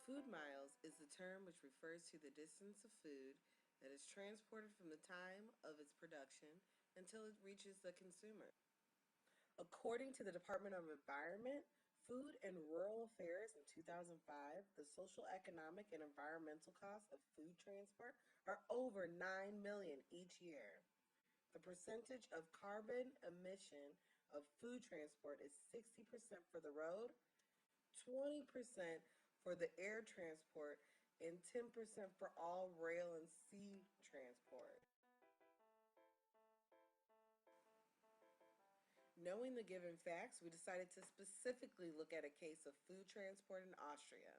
Food miles is the term which refers to the distance of food that is transported from the time of its production until it reaches the consumer. According to the Department of Environment, Food and Rural Affairs in 2005, the social, economic, and environmental costs of food transport are over 9 million each year. The percentage of carbon emission of food transport is 60% for the road, 20% for the air transport, and 10% for all rail and sea transport. Knowing the given facts, we decided to specifically look at a case of food transport in Austria.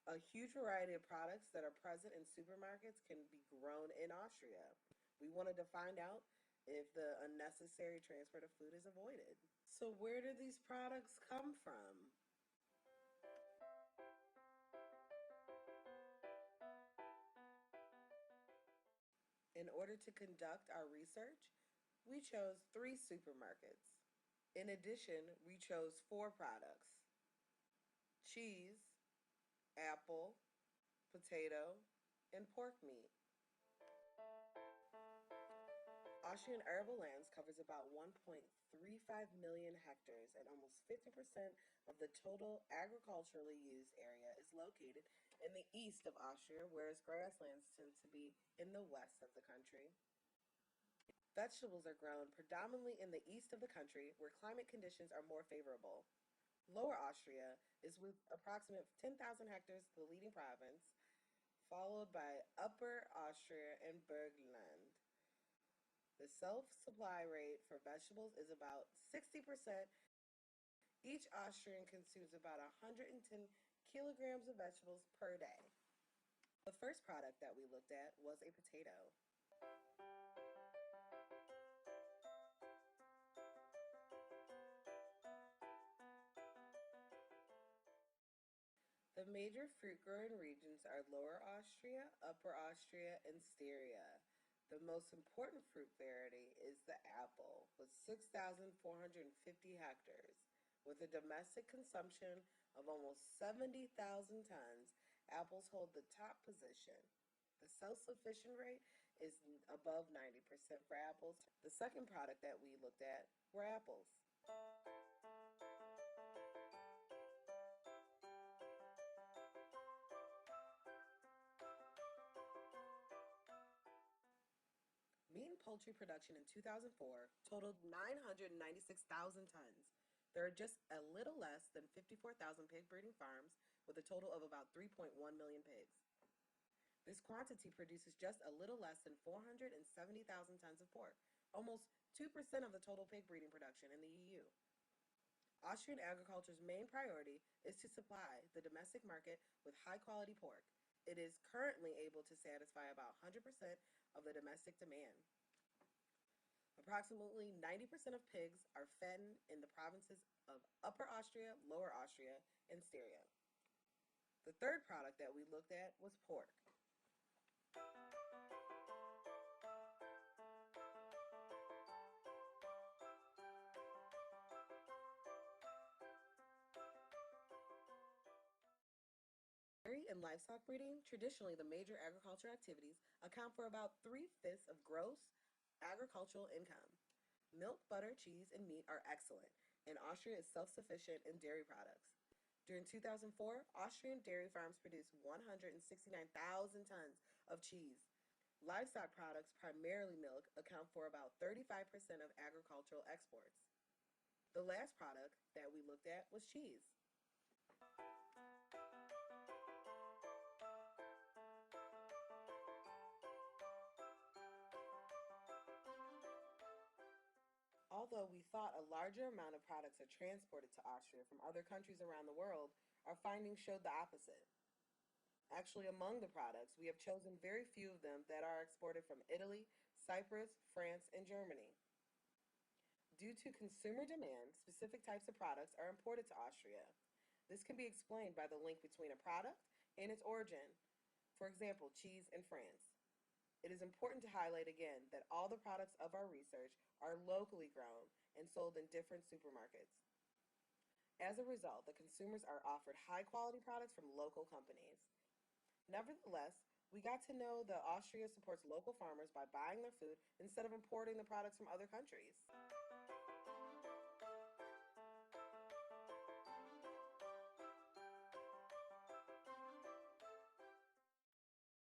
A huge variety of products that are present in supermarkets can be grown in Austria. We wanted to find out if the unnecessary transport of food is avoided. So, where do these products come from? In order to conduct our research, we chose 3 supermarkets. In addition, we chose 4 products: cheese, apple, potato, and pork meat. Austrian arable lands covers about 1.35 million hectares, and almost 50% of the total agriculturally used area is located in the east of Austria, whereas grasslands tend to be in the west of the country. Vegetables are grown predominantly in the east of the country, where climate conditions are more favorable. Lower Austria is, with approximately 10,000 hectares, the leading province, followed by Upper Austria and Burgenland. The self-supply rate for vegetables is about 60%. Each Austrian consumes about 110 kilograms of vegetables per day. The first product that we looked at was a potato. The major fruit growing regions are Lower Austria, Upper Austria, and Styria. The most important fruit variety is the apple, with 6,450 hectares. With a domestic consumption of almost 70,000 tons, apples hold the top position. The self-sufficient rate is above 90% for apples. The second product that we looked at were apples. Meat and poultry production in 2004 totaled 996,000 tons. There are just a little less than 54,000 pig breeding farms with a total of about 3.1 million pigs. This quantity produces just a little less than 470,000 tons of pork, almost 2% of the total pig breeding production in the EU. Austrian agriculture's main priority is to supply the domestic market with high-quality pork. It is currently able to satisfy about 100% of the domestic demand. Approximately 90% of pigs are fed in the provinces of Upper Austria, Lower Austria, and Styria. The third product that we looked at was pork. Dairy and livestock breeding, traditionally the major agricultural activities, account for about 3/5 of gross agricultural income. Milk, butter, cheese, and meat are excellent, and Austria is self-sufficient in dairy products. During 2004, Austrian dairy farms produced 169,000 tons of cheese. Livestock products, primarily milk, account for about 35% of agricultural exports. The last product that we looked at was cheese. Although we thought a larger amount of products are transported to Austria from other countries around the world, our findings showed the opposite. Actually, among the products, we have chosen very few of them that are exported from Italy, Cyprus, France, and Germany. Due to consumer demand, specific types of products are imported to Austria. This can be explained by the link between a product and its origin. For example, cheese in France. It is important to highlight again that all the products of our research are locally grown and sold in different supermarkets. As a result, the consumers are offered high-quality products from local companies. Nevertheless, we got to know that Austria supports local farmers by buying their food instead of importing the products from other countries.